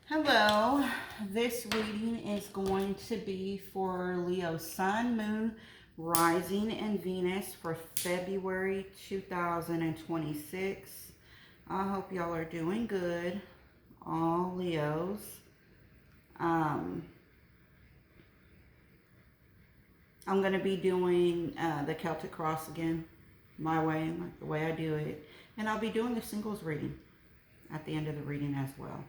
Hello, this reading is going to be for Leo Sun, Moon, Rising, and Venus for February 2026. I hope y'all are doing good, all Leos. I'm going to be doing the Celtic Cross again, my way, like the way I do it. And I'll be doing the singles reading at the end of the reading as well.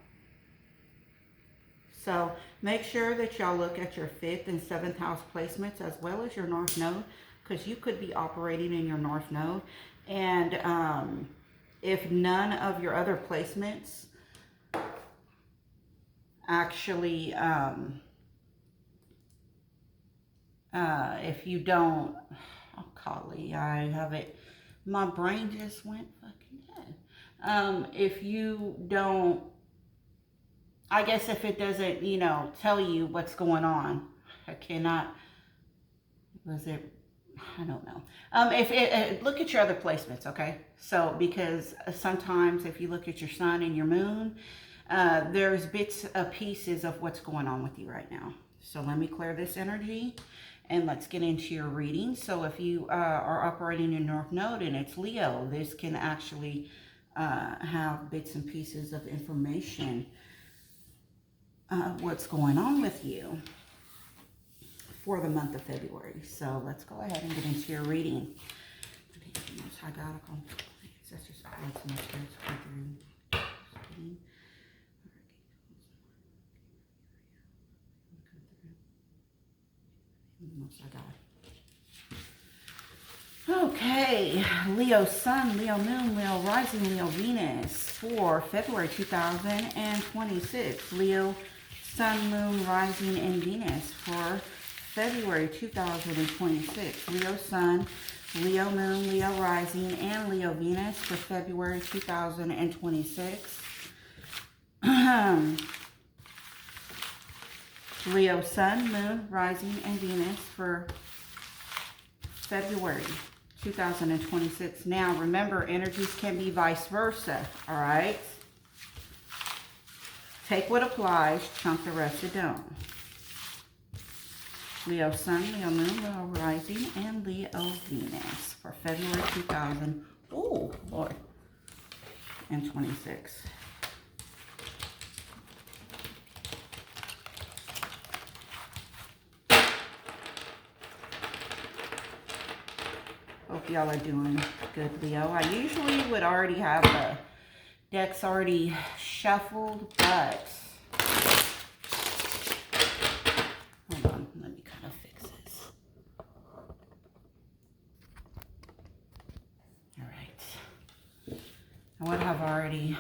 So make sure that y'all look at your 5th and 7th house placements as well as your North Node, because you could be operating in your North Node. And if none of your other placements actually, if you don't, oh golly, I have it, my brain just went fucking dead. If you don't, I guess if it doesn't, tell you what's going on, I cannot, was it, I don't know. If it, look at your other placements, okay? So, because sometimes if you look at your sun and your moon, there's bits of pieces of what's going on with you right now. So let me clear this energy and let's get into your reading. So if you are operating in North Node and it's Leo, this can actually have bits and pieces of information what's going on with you for the month of February. So let's go ahead and get into your reading. Okay, Leo Sun, Leo Moon, Leo Rising, Leo Venus for February 2026. Leo Sun, Moon, Rising, and Venus for February 2026. Leo Sun, Leo Moon, Leo Rising, and Leo Venus for February 2026. Leo Sun, Moon, Rising, and Venus for February 2026. Now, remember, energies can be vice versa, all right? Take what applies, chunk the rest it don't. Leo Sun, Leo Moon, Leo Rising, and Leo Venus for February 2000. Oh, Lord. And 26. Hope y'all are doing good, Leo. I usually would already have the decks already shuffled, but hold on, let me kind of fix this. All right. I would have already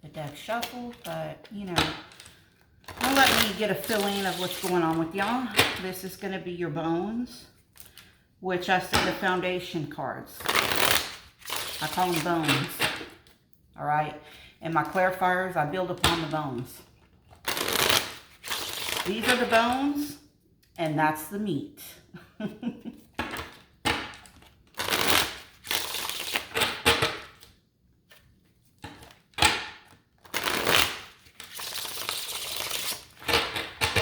the deck shuffled, but don't let me get a feeling of what's going on with y'all. This is going to be your bones, which I say the foundation cards. I call them bones. All right. And my clarifiers, I build upon the bones. These are the bones, and that's the meat.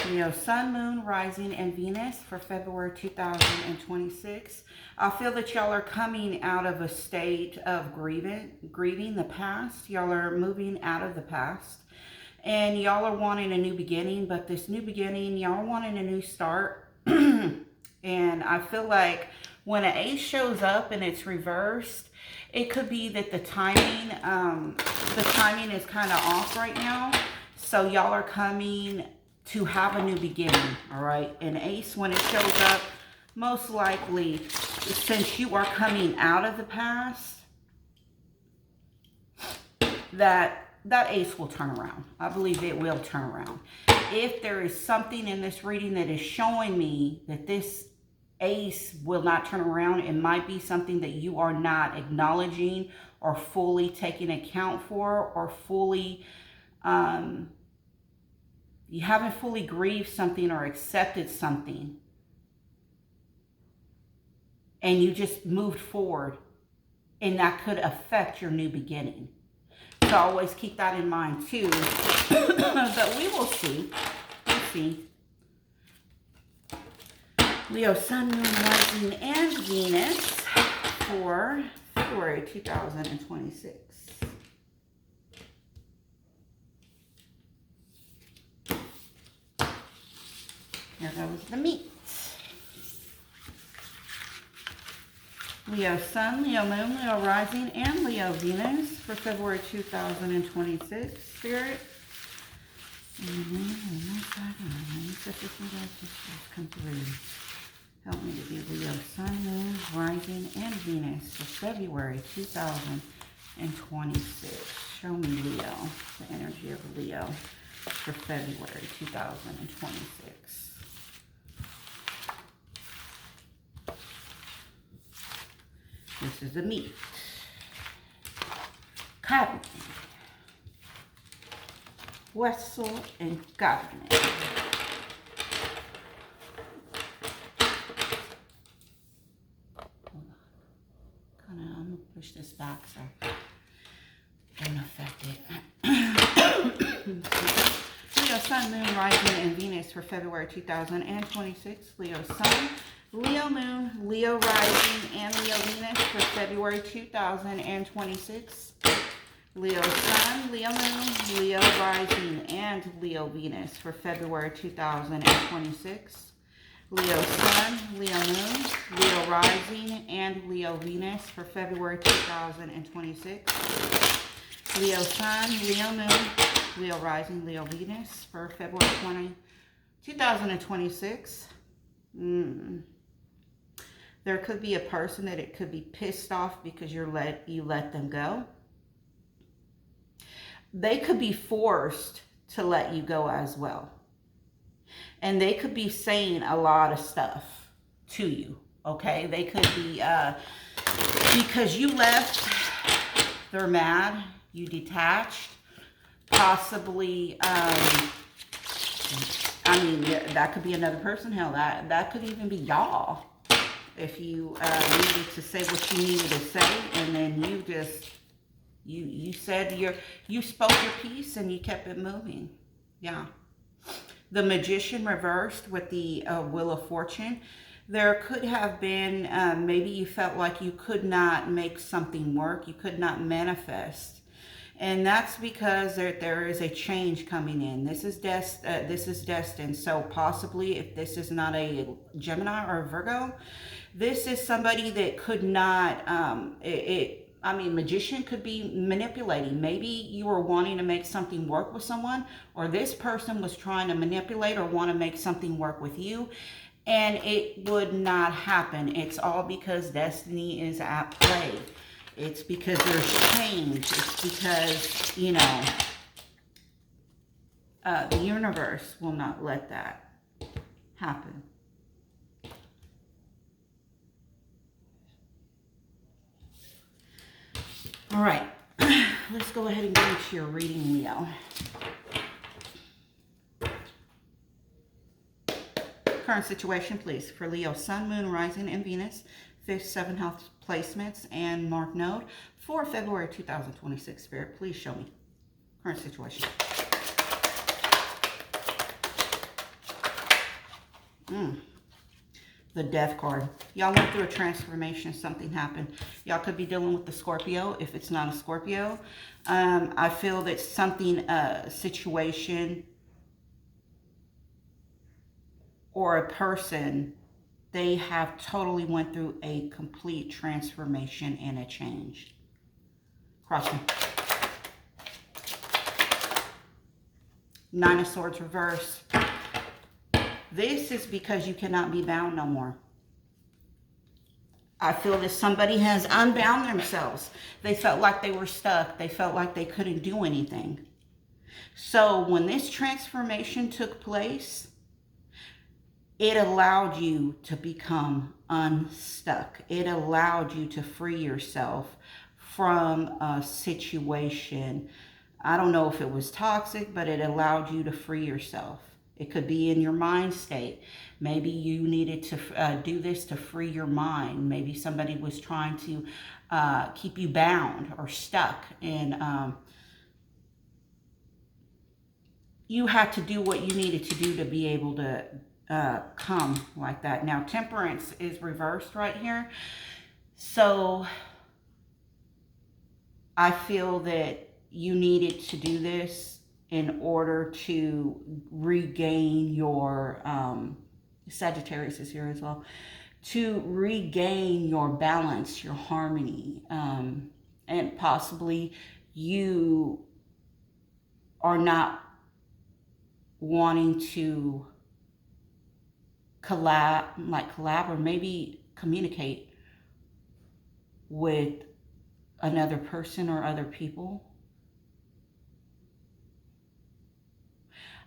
Leo Sun, Moon, Rising, and Venus for February 2026. I feel that y'all are coming out of a state of grieving the past. Y'all are moving out of the past. And y'all are wanting a new beginning, but this new beginning, y'all are wanting a new start. And I feel like when an ace shows up and it's reversed, it could be that the timing is kind of off right now. So y'all are coming to have a new beginning, all right? An ace, when it shows up, most likely, since you are coming out of the past, that ace will turn around. I believe it will turn around. If there is something in this reading that is showing me that this ace will not turn around, it might be something that you are not acknowledging or fully taking account for, or fully you haven't fully grieved something or accepted something, and you just moved forward, and that could affect your new beginning. So So always keep that in mind too. But we will see. We'll see. Leo, Sun, Moon, Rising, and Venus for February 2026. Here goes the meat. Leo Sun, Leo Moon, Leo Rising, and Leo Venus for February 2026. Spirit. Come through. Help me to be Leo Sun, Moon, Rising, and Venus for February 2026. Show me Leo, the energy of Leo for February 2026. This is the meat. Cotton. Wessel and Gardening. I'm gonna push this back so it don't affect it. Leo Sun, Moon, Rising, and Venus for February 2026. Leo Sun, Leo Moon, Leo Rising, and Leo Venus for February 2026. Leo Sun, Leo Moon, Leo Rising, and Leo Venus for February 2026. Leo Sun, Leo Moon, Leo Rising, and Leo Venus for February 2026. Leo Sun, Leo Moon, Leo Rising, Leo Venus for February 2026. There could be a person that it could be pissed off because you let them go. They could be forced to let you go as well. And they could be saying a lot of stuff to you, okay? They could be, because you left, they're mad, you detached, possibly, I mean, that could be another person, hell, that could even be y'all. If you needed to say what you needed to say, and then you just, you said you spoke your piece and you kept it moving. Yeah. The Magician reversed with the Wheel of Fortune. There could have been, maybe you felt like you could not make something work. You could not manifest. And that's because there is a change coming in. This is destined. So possibly, if this is not a Gemini or a Virgo, this is somebody that could not, I mean, Magician could be manipulating. Maybe you were wanting to make something work with someone, or this person was trying to manipulate or want to make something work with you, and it would not happen. It's all because destiny is at play. It's because there's change. It's because, you know, the universe will not let that happen. All right, let's go ahead and get into your reading, Leo. Current situation, please, for Leo, Sun, Moon, Rising, and Venus, 5th, 7th house placements, and North Node for February 2026. Spirit, please show me current situation. The Death card. Y'all went through a transformation. Something happened. Y'all could be dealing with the Scorpio. If it's not a Scorpio, I feel that something, situation, or a person, they have totally went through a complete transformation and a change. Crossing. Nine of Swords reverse. This is because you cannot be bound no more. I feel that somebody has unbound themselves. They felt like they were stuck. They felt like they couldn't do anything. So when this transformation took place, it allowed you to become unstuck. It allowed you to free yourself from a situation. I don't know if it was toxic, but it allowed you to free yourself. It could be in your mind state. Maybe you needed to do this to free your mind. Maybe somebody was trying to keep you bound or stuck in you had to do what you needed to do to be able to come like that. Now, Temperance is reversed right here. So I feel that you needed to do this in order to regain your, Sagittarius is here as well, to regain your balance, your harmony, and possibly you are not wanting to collab or maybe communicate with another person or other people.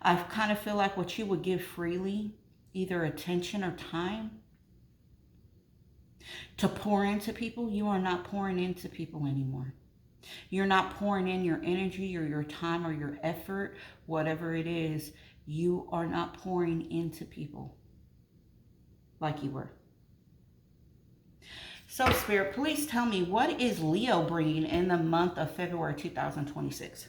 I kind of feel like what you would give freely, either attention or time, to pour into people, you are not pouring into people anymore. You're not pouring in your energy or your time or your effort, whatever it is. You are not pouring into people like you were. So, Spirit, please tell me, what is Leo bringing in the month of February 2026?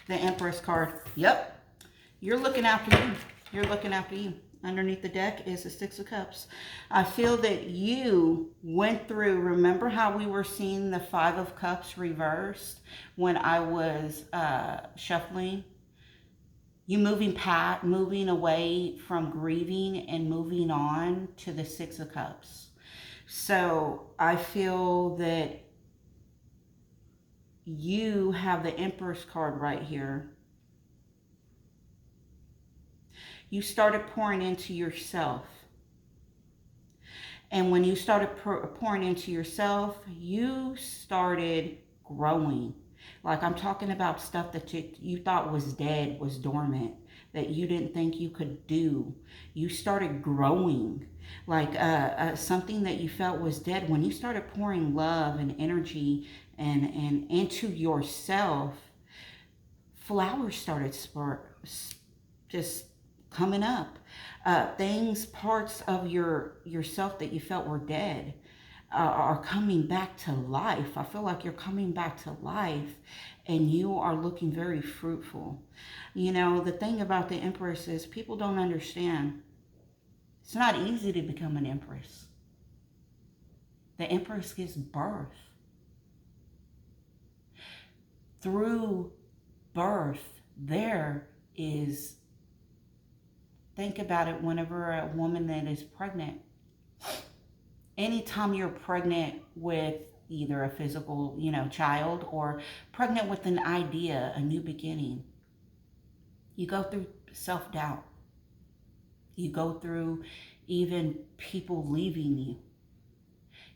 The Empress card. Yep. You're looking after you. You're looking after you. Underneath the deck is the Six of Cups. I feel that you went through, remember how we were seeing the Five of Cups reversed when I was shuffling? You moving away from grieving and moving on to the Six of Cups. So I feel that you have the Empress card right here. You started pouring into yourself. And when you started pouring into yourself, you started growing. Like, I'm talking about stuff that you thought was dead, was dormant, that you didn't think you could do. You started growing. Like something that you felt was dead. When you started pouring love and energy and into yourself, flowers started just coming up. Parts of yourself that you felt were dead are coming back to life. I feel like you're coming back to life and you are looking very fruitful. You know, the thing about the Empress is people don't understand. It's not easy to become an Empress. The Empress gives birth. Through birth, there is, think about it, whenever a woman that is pregnant, anytime you're pregnant with either a physical, child, or pregnant with an idea, a new beginning, you go through self-doubt. You go through even people leaving you.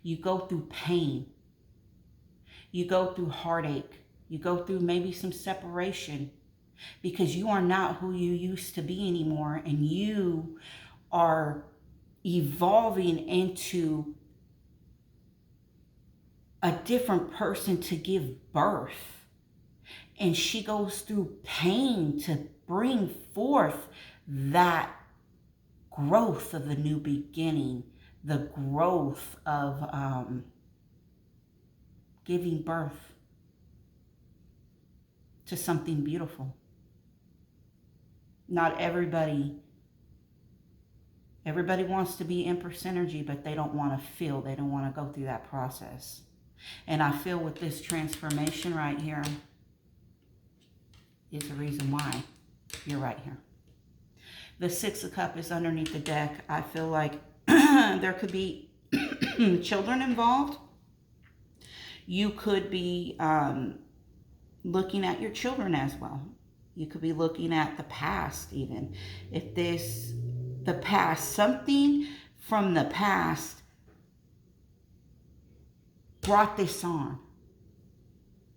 You go through pain. You go through heartache. You go through maybe some separation because you are not who you used to be anymore, and you are evolving into a different person to give birth. And she goes through pain to bring forth that growth of the new beginning, the growth of giving birth to something beautiful. Not everybody wants to be Empress energy, but they don't want to feel, they don't want to go through that process. And I feel with this transformation right here is the reason why you're right here. The Six of Cups is underneath the deck. I feel like there could be children involved. You could be looking at your children as well. You could be looking at the past even. If the past, something from the past brought this on.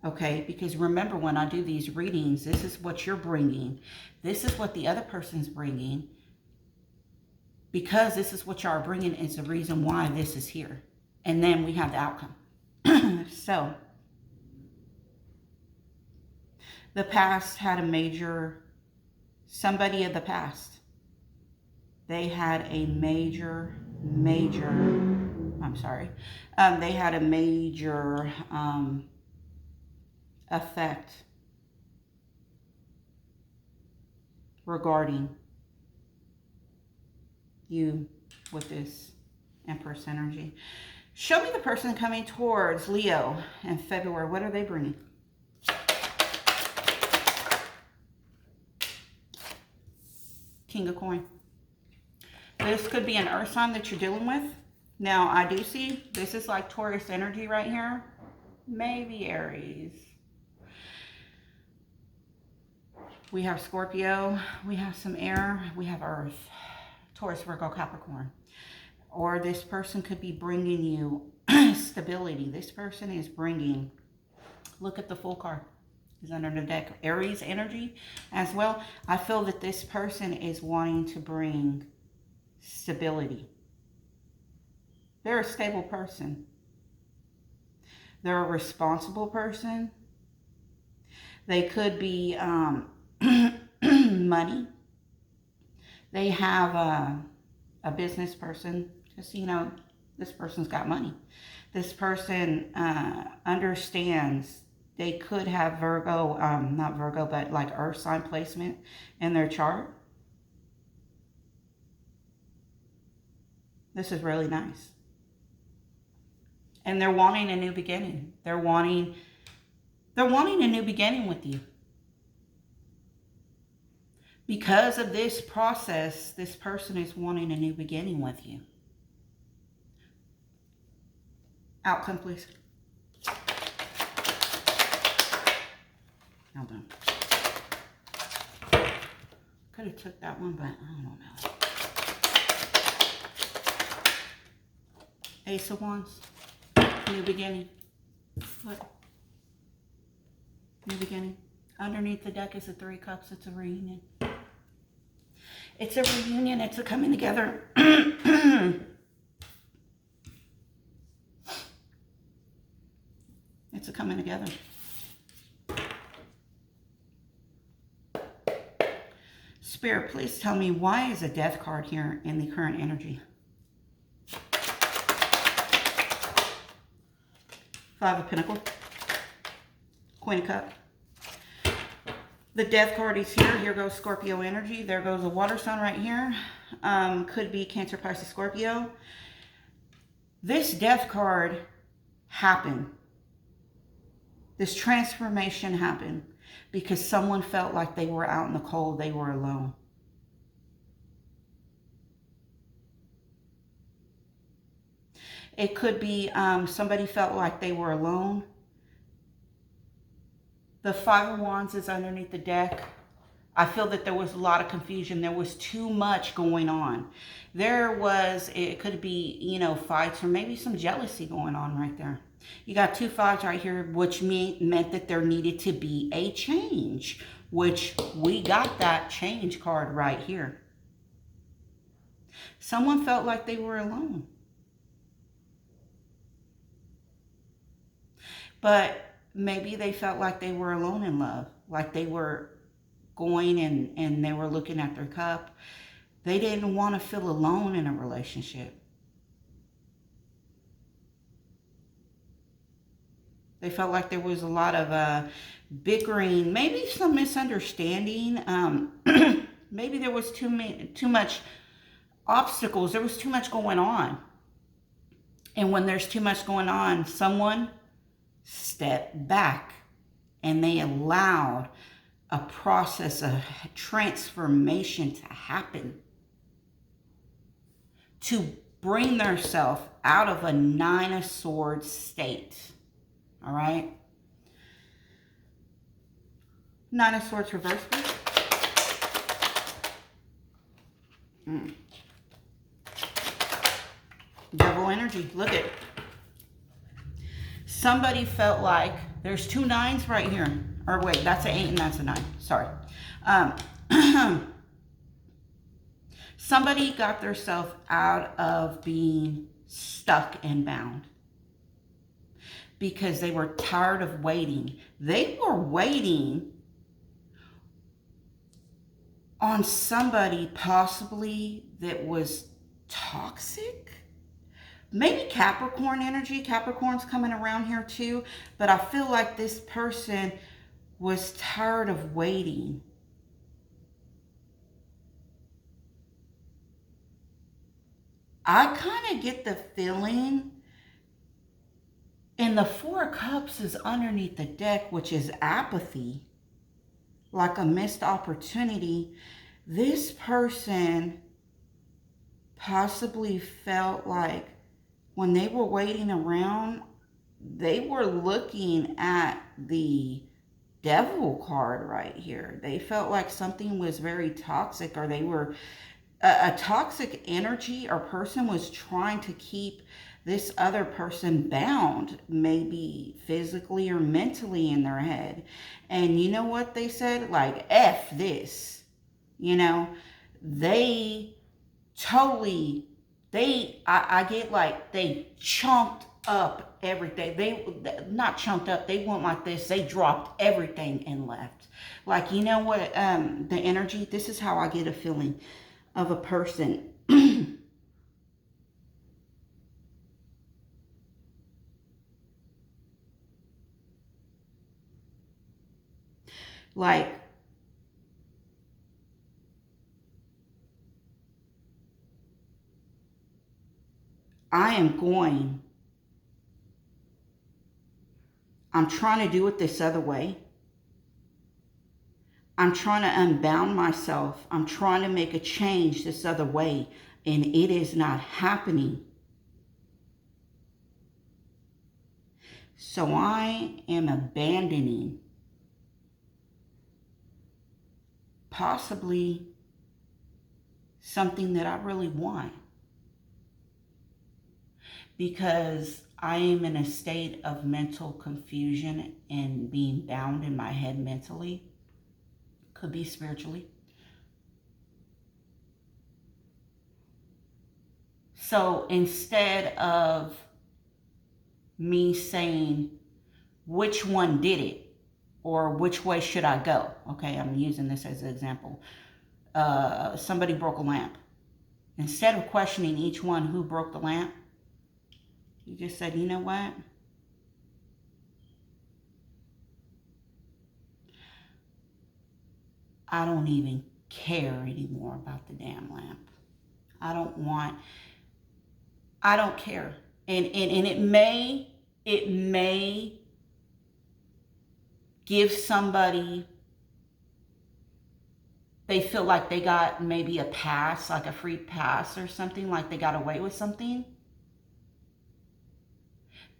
Okay, because remember, when I do these readings, this is what you're bringing. This is what the other person's bringing. Because this is what y'all are bringing is the reason why this is here. And then we have the outcome. So, the past had a major, somebody of the past, they had a major, they had a major effect regarding you with this Empress energy. Show me the person coming towards Leo in February. What are they bringing? King of Coin. This could be an earth sign that you're dealing with. Now, I do see this is like Taurus energy right here. Maybe Aries. We have Scorpio. We have some air. We have earth. Taurus, Virgo, Capricorn. Or this person could be bringing you stability. This person is bringing, look at the full card. Is under the deck. Aries energy as well. I feel that this person is wanting to bring stability. They're a stable person. They're a responsible person. They could be money. They have a business person. Just, you know, this person's got money. This person understands. They could have Virgo, not Virgo, but like earth sign placement in their chart. This is really nice. And they're wanting a new beginning. They're wanting a new beginning with you. Because of this process, this person is wanting a new beginning with you. Outcome, please. Hold on. Could have took that one, but I don't know. Ace of Wands. New beginning. What? New beginning. Underneath the deck is the Three Cups. It's a reunion. It's a reunion. It's a coming together. It's a coming together. Spirit, please tell me, why is a death card here in the current energy? Five of Pentacles. Queen of Cups. The death card is here. Here goes Scorpio energy. There goes a water sign right here. Could be Cancer, Pisces, Scorpio. This death card happened. This transformation happened because someone felt like they were out in the cold. They were alone. It could be somebody felt like they were alone. The Five of Wands is underneath the deck. I feel that there was a lot of confusion. There was too much going on. It could be, you know, fights or maybe some jealousy going on right there. You got two fives right here, which meant that there needed to be a change, which we got that change card right here. Someone felt like they were alone. But maybe they felt like they were alone in love, like they were going and they were looking at their cup. They didn't want to feel alone in a relationship. They felt like there was a lot of bickering, maybe some misunderstanding. Maybe there was too much obstacles. There was too much going on. And when there's too much going on, someone stepped back and they allowed a process of transformation to happen, to bring themselves out of a Nine of Swords state. All right. Nine of Swords reverse, please. Devil energy. Look at it. Somebody felt like there's two nines right here. Or wait, that's an 8 and that's a 9. Sorry. Somebody got themselves out of being stuck and bound because they were tired of waiting. They were waiting on somebody possibly that was toxic. Maybe Capricorn energy. Capricorn's coming around here too. But I feel like this person was tired of waiting. I kind of get the feeling, and the Four of Cups is underneath the deck, which is apathy, like a missed opportunity. This person possibly felt like when they were waiting around, they were looking at the devil card right here. They felt like something was very toxic, or they were a toxic energy or person was trying to keep this other person bound, maybe physically or mentally in their head. And you know what they said? Like, F this. You know, they totally, I get like they chunked up everything. They, not chunked up, they went like this. They dropped everything and left. Like, you know what, the energy, this is how I get a feeling of a person. Like, I am going, I'm trying to do it this other way. I'm trying to unbound myself. I'm trying to make a change this other way, and it is not happening. So I am abandoning possibly something that I really want, because I am in a state of mental confusion and being bound in my head mentally. Could be spiritually. So instead of me saying which one did it or which way should I go, okay, I'm using this as an example. Somebody broke a lamp. Instead of questioning each one who broke the lamp, you just said, you know what? I don't even care anymore about the damn lamp. I don't want, I don't care. And it may give somebody, they feel like they got maybe a pass, like a free pass or something, like they got away with something.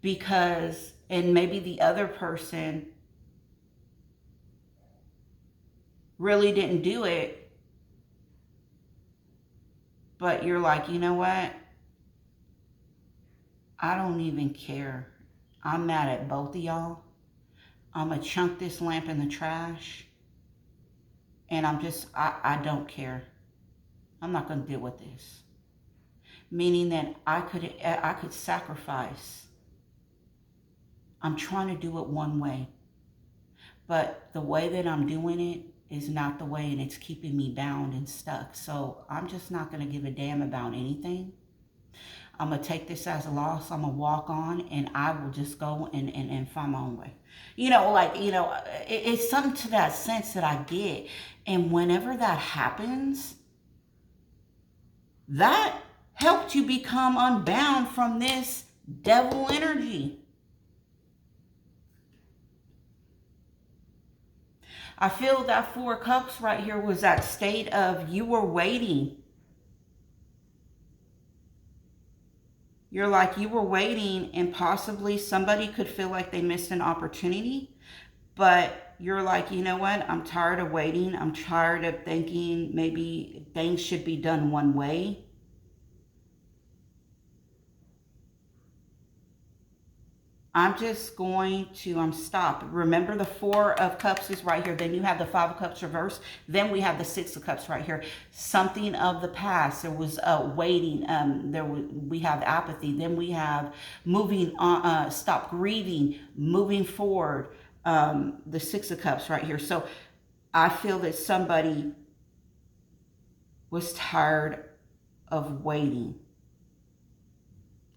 Because, and maybe the other person really didn't do it, but you're like, you know what? I don't even care. I'm mad at both of y'all. I'm going to chunk this lamp in the trash. And I don't care. I'm not going to deal with this. Meaning that I could sacrifice. I'm trying to do it one way. But the way that I'm doing it is not the way, and it's keeping me bound and stuck. So I'm just not going to give a damn about anything. I'm going to take this as a loss. I'm going to walk on, and I will just go and find my own way. You know, like, you know, it's something to that sense that I get. And whenever that happens, that helped you become unbound from this devil energy. I feel that Four of Cups right here was that state of you were waiting. You're like, you were waiting, and possibly somebody could feel like they missed an opportunity. But you're like, you know what? I'm tired of waiting. I'm tired of thinking maybe things should be done one way. I'm just going to stop. Remember, the Four of Cups is right here. Then you have the Five of Cups reversed. Then we have the Six of Cups right here. Something of the past. There was waiting. We have apathy. Then we have moving on. Stop grieving. Moving forward. The Six of Cups right here. So I feel that somebody was tired of waiting.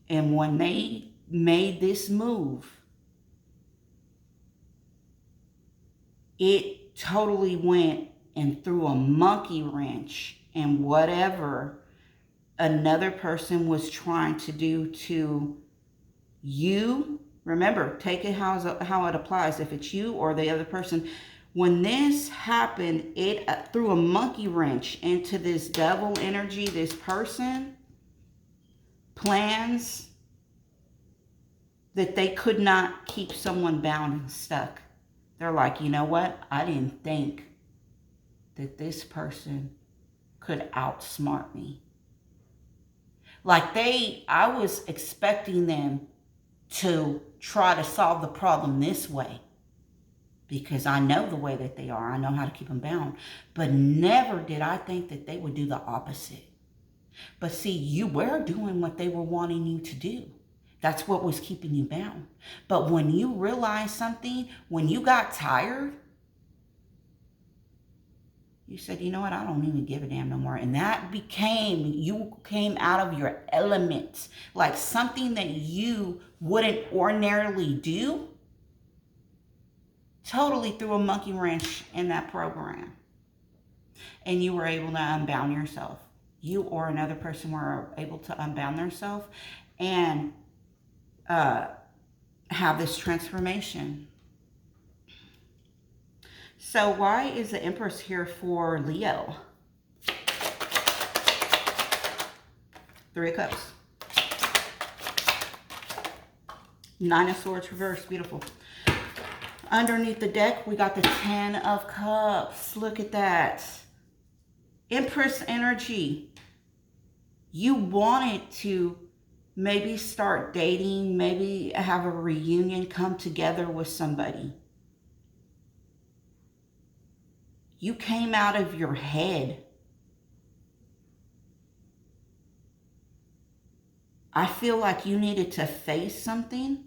And when they made this move, it totally went and threw a monkey wrench in whatever another person was trying to do to you. Remember, take it how it applies. If it's you or the other person, when this happened, it threw a monkey wrench into this devil energy. This person plans that they could not keep someone bound and stuck. They're like, you know what? I didn't think that this person could outsmart me. Like I was expecting them to try to solve the problem this way because I know the way that they are. I know how to keep them bound. But never did I think that they would do the opposite. But see, you were doing what they were wanting you to do. That's what was keeping you bound. But when you realized something, when you got tired, you said, you know what, I don't even give a damn no more. And that became, you came out of your element. Like something that you wouldn't ordinarily do, totally threw a monkey wrench in that program. And you were able to unbound yourself. You or another person were able to unbound themselves and have this transformation. So why is the Empress here for Leo? Three of Cups. Nine of Swords reversed. Beautiful. Underneath the deck, we got the Ten of Cups. Look at that. Empress energy. You wanted to maybe start dating, maybe have a reunion, come together with somebody. You came out of your head. I feel like you needed to face something.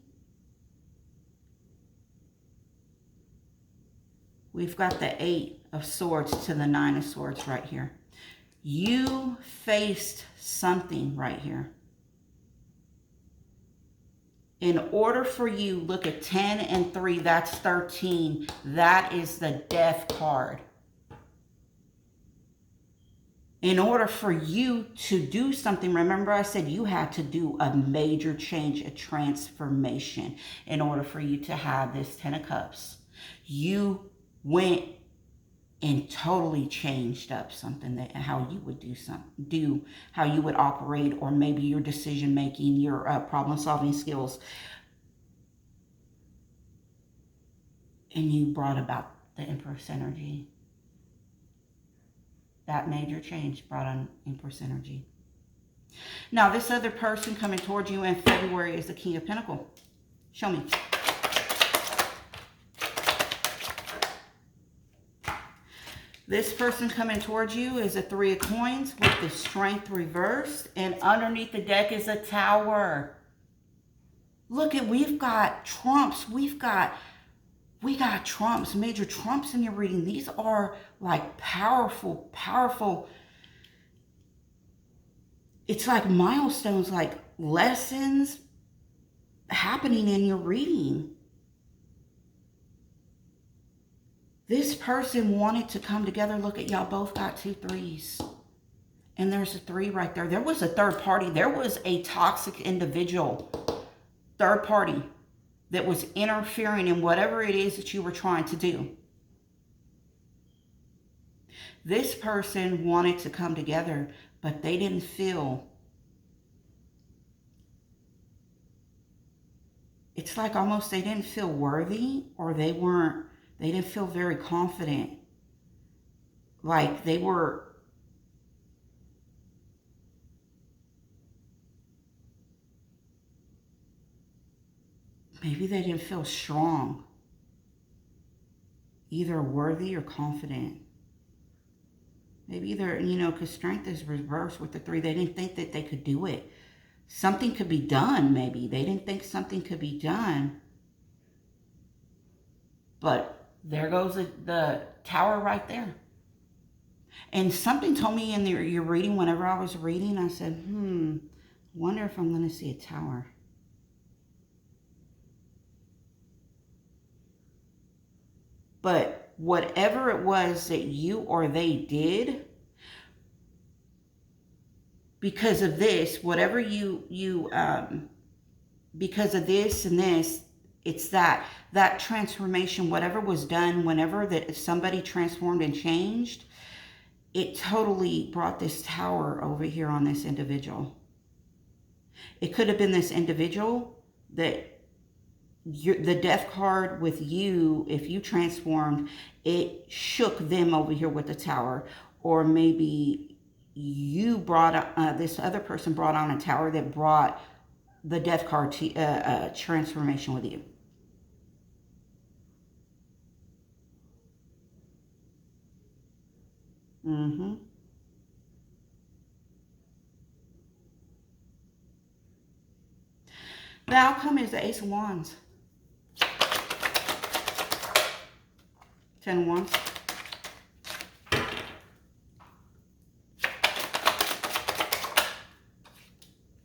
We've got the Eight of Swords to the Nine of Swords right here. You faced something right here. In order for you, look at 10 and 3, that's 13. That is the Death card. In order for you to do something, remember I said you had to do a major change, a transformation in order for you to have this Ten of Cups. You went and totally changed up something, that how you would do how you would operate, or maybe your decision making, your problem solving skills, and you brought about the Empress energy. That major change brought on Empress energy. Now this other person coming towards you in February is the King of Pentacles. Show me. This person coming towards you is a Three of Coins with the Strength reversed. And underneath the deck is a Tower. Look at, we've got trumps. We got trumps, major trumps in your reading. These are like powerful, powerful. It's like milestones, like lessons happening in your reading. This person wanted to come together. Look at y'all both got 2 threes. And there's a 3 right there. There was a third party. There was a toxic individual, third party, that was interfering in whatever it is that you were trying to do. This person wanted to come together, but they didn't feel, it's like almost they didn't feel worthy, or they didn't feel very confident. Like they were, maybe they didn't feel strong, either worthy or confident. Maybe either, because strength is reversed with the 3. They didn't think that they could do it. Something could be done, maybe. They didn't think something could be done. But there goes the Tower right there. And something told me in your reading, whenever I was reading, I said, wonder if I'm going to see a Tower. But whatever it was that you or they did, because of this, whatever because of this and this, it's that transformation, whatever was done, whenever that somebody transformed and changed, it totally brought this tower over here on this individual. It could have been this individual that the death card with you, if you transformed, it shook them over here with the tower. Or maybe you brought, this other person brought on a tower that brought the death card to, transformation with you. The outcome is the Ace of Wands. 10 of Wands.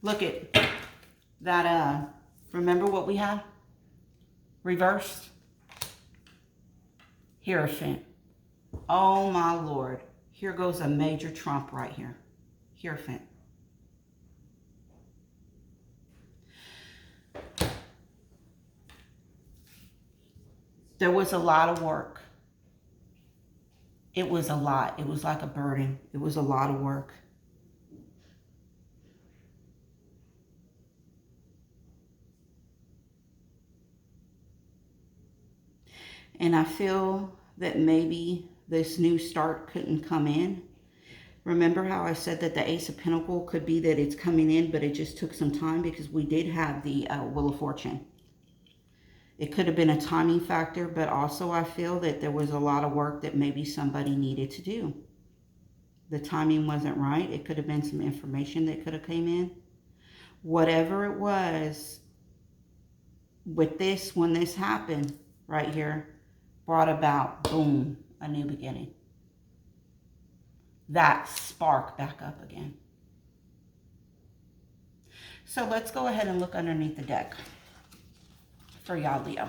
Look at that, remember what we had? Reversed. Hierophant. Oh my Lord. Here goes a major trump right here. Hierophant. There was a lot of work. It was a lot. It was like a burden. It was a lot of work. And I feel that maybe this new start couldn't come in. Remember how I said that the Ace of Pentacles could be that it's coming in, but it just took some time because we did have the Wheel of Fortune. It could have been a timing factor, but also I feel that there was a lot of work that maybe somebody needed to do. The timing wasn't right. It could have been some information that could have came in. Whatever it was, with this, when this happened right here, brought about, boom, a new beginning. That spark back up again. So let's go ahead and look underneath the deck for y'all, Leo.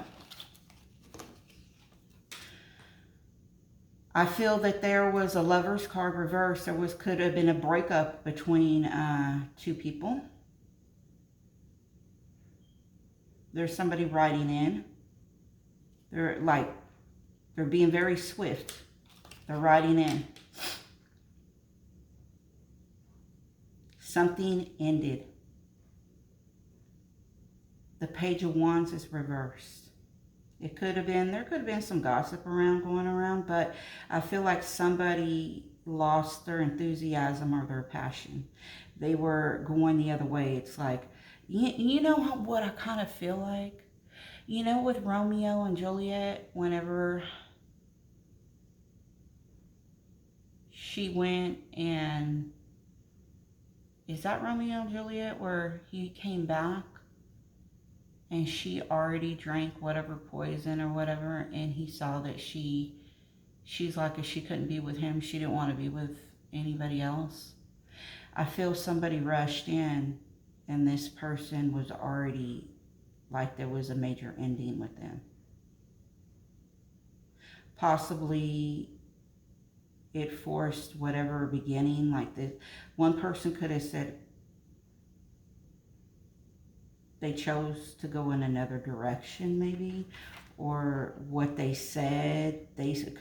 I feel that there was a Lover's card reversed. There could have been a breakup between two people. There's somebody writing in. They're being very swift. They're writing in. Something ended. The Page of Wands is reversed. There could have been some gossip going around, but I feel like somebody lost their enthusiasm or their passion. They were going the other way. It's like, you know what I kind of feel like? You know, with Romeo and Juliet, whenever she went and, is that Romeo and Juliet where he came back and she already drank whatever poison or whatever, and he saw that she's like, if she couldn't be with him, she didn't want to be with anybody else. I feel somebody rushed in and this person was already, like there was a major ending with them. Possibly it forced whatever beginning, like this. One person could have said they chose to go in another direction maybe, or what they said,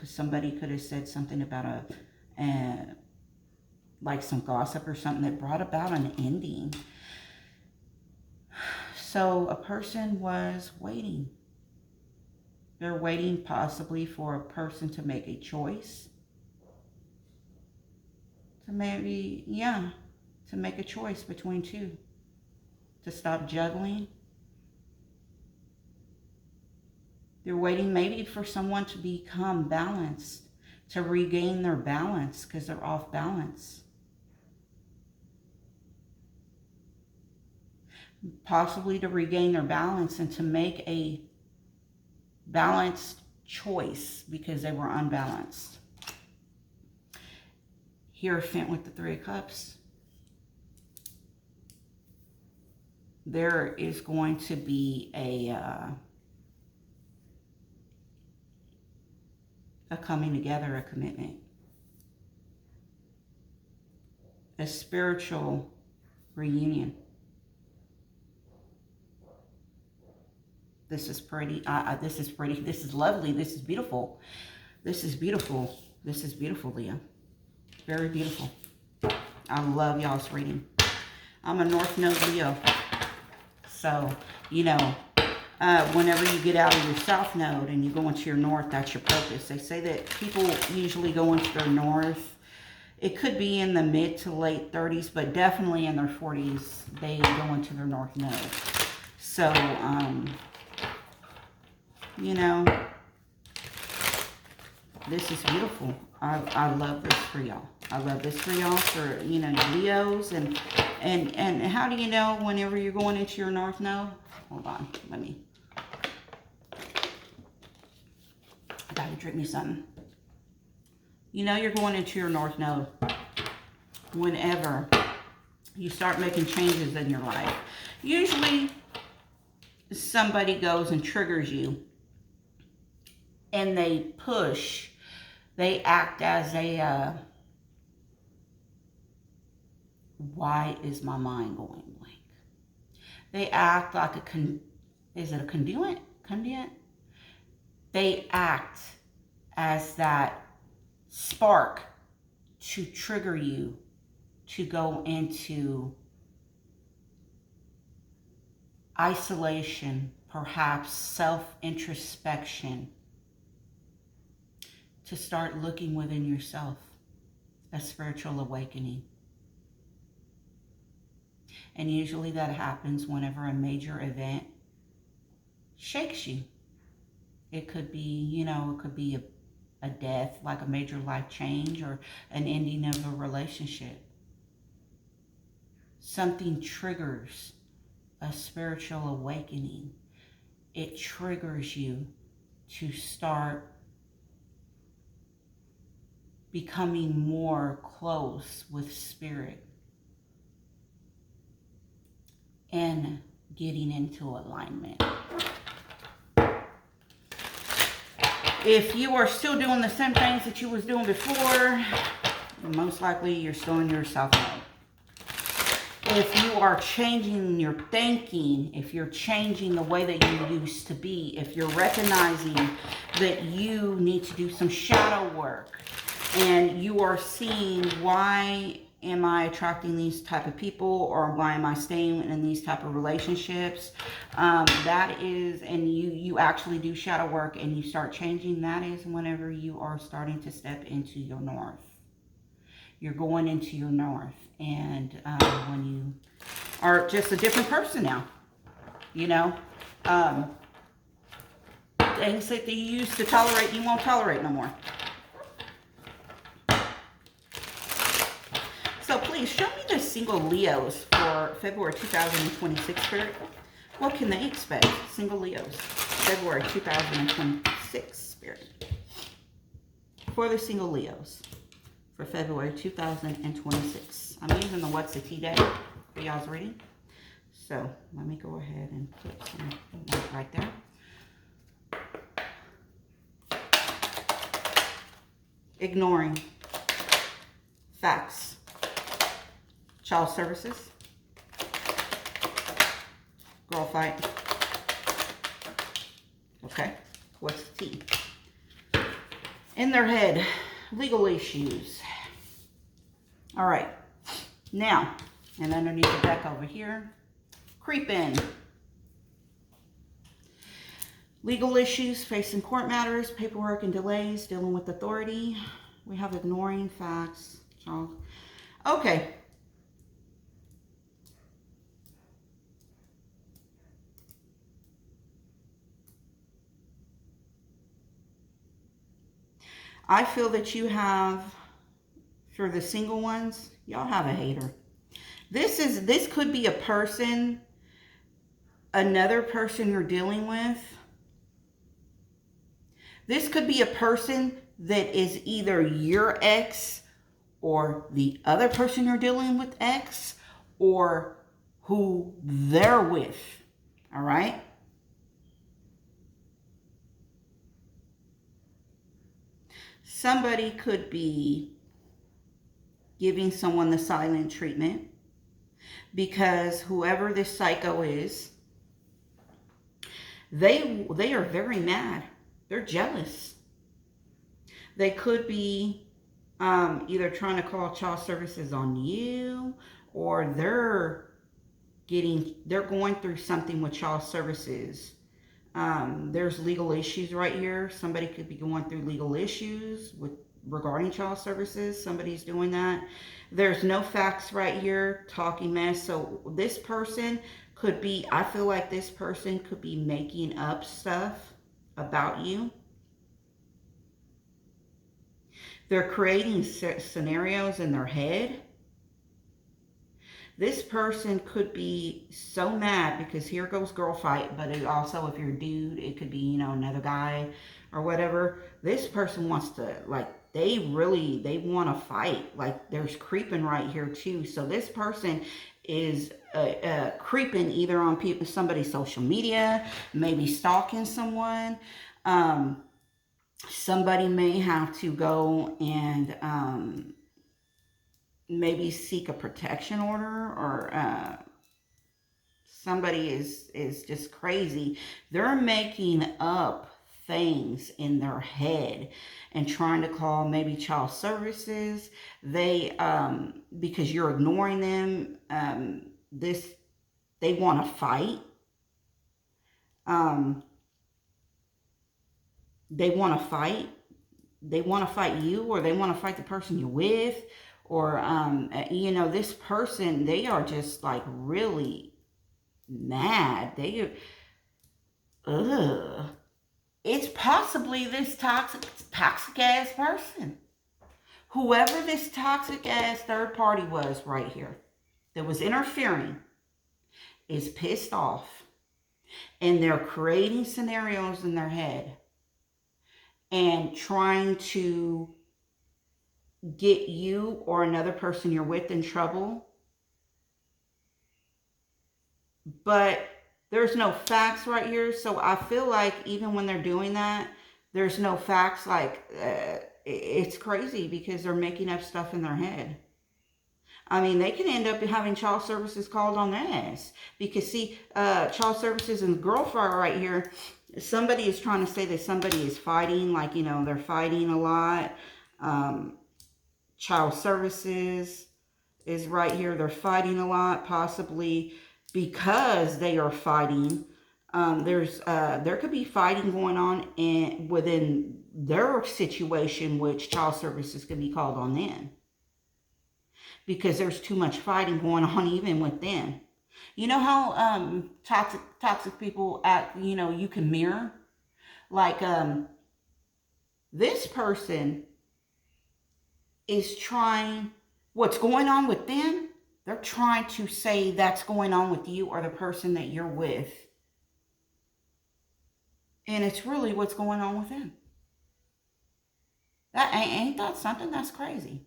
somebody could have said something about like some gossip or something that brought about an ending. So a person was waiting. They're waiting possibly for a person to make a choice. To maybe, to make a choice between two. To stop juggling. They're waiting maybe for someone to become balanced. To regain their balance because they're off balance. Possibly to regain their balance and to make a balanced choice because they were unbalanced. Hierophant with the Three of Cups. There is going to be a coming together, a commitment. A spiritual Reunion. This is pretty. This is pretty. This is lovely. This is beautiful. This is beautiful. This is beautiful, Leo. Very beautiful. I love y'all's reading. I'm a North Node Leo. So, you know, whenever you get out of your South Node and you go into your North, that's your purpose. They say that people usually go into their North. It could be in the mid to late 30s, but definitely in their 40s, they go into their North Node. So, you know, this is beautiful. I love this for y'all. I love this for y'all, for, you know, Leos. And how do you know whenever you're going into your North Node? Hold on. Let me. I gotta drink me something. You know you're going into your North Node whenever you start making changes in your life. Usually somebody goes and triggers you and they push. They act as a, why is my mind going blank? They act like a, is it a conduit? Conduit? They act as that spark to trigger you to go into isolation, perhaps self-introspection, to start looking within yourself, a spiritual awakening. And usually that happens whenever a major event shakes you. It could be, you know, it could be a death, like a major life change, or an ending of a relationship. Something triggers a spiritual awakening. It triggers you to start becoming more close with spirit and getting into alignment. If you are still doing the same things that you was doing before, most likely you're still in your South Node. If you are changing your thinking, if you're changing the way that you used to be, if you're recognizing that you need to do some shadow work, and you are seeing, why am I attracting these type of people, or why am I staying in these type of relationships? That is, and you actually do shadow work and you start changing, that is whenever you are starting to step into your North. You're going into your North, and when you are just a different person now, you know, things that you used to tolerate, you won't tolerate no more. So please show me the single Leos for February 2026, Spirit. What can they expect? Single Leos, February 2026, Spirit. For the single Leos for February 2026. I'm using the What's the Tea Day for y'all's reading. So let me go ahead and put some right there. Ignoring facts. Child services. Girl fight. Okay. What's the tea? In their head. Legal issues. All right. Now, and underneath the deck over here, creep in. Legal issues, facing court matters, paperwork and delays, dealing with authority. We have ignoring facts. Okay. I feel that you have, for the single ones, y'all have a hater. This could be a person, another person you're dealing with. This could be a person that is either your ex or the other person you're dealing with ex, or who they're with. All right? Somebody could be giving someone the silent treatment. because whoever this psycho is, they are very mad. They're jealous. They could be either trying to call child services on you, or they're going through something with child services. There's legal issues right here. Somebody could be going through legal issues regarding child services. Somebody's doing that. There's no facts right here, talking mess. So this person could be, I feel like this person could be making up stuff about you. They're creating scenarios in their head. This person could be so mad because here goes girl fight, but it also, if you're a dude, it could be, another guy or whatever. This person wants to, they want to fight. Like, there's creeping right here too. So this person is creeping either on somebody's social media, maybe stalking someone. Somebody may have to go and maybe seek a protection order, or somebody is just crazy. They're making up things in their head and trying to call maybe child services. They because you're ignoring them, they want to fight. They want to fight. They want to fight you, or they want to fight the person you're with, or this person, they are just like really mad. It's possibly this toxic ass person. Whoever this toxic ass third party was right here that was interfering is pissed off, and they're creating scenarios in their head and trying to get you or another person you're with in trouble. But there's no facts right here. So I feel like even when they're doing that, there's no facts. It's crazy because they're making up stuff in their head. I mean, they can end up having child services called on their ass. Because, see, child services and girl fight right here, somebody is trying to say that somebody is fighting, they're fighting a lot. Child services is right here. They're fighting a lot, possibly because they are fighting. There could be fighting going on within their situation, which child services could be called on them. Because there's too much fighting going on even with them. You know how toxic people act, you can mirror? This person is trying, what's going on with them, they're trying to say that's going on with you or the person that you're with. And it's really what's going on with them. Ain't that something? That's crazy.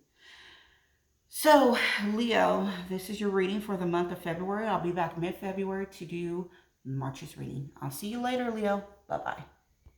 So, Leo, this is your reading for the month of February. I'll be back mid-February to do March's reading. I'll see you later, Leo. Bye-bye.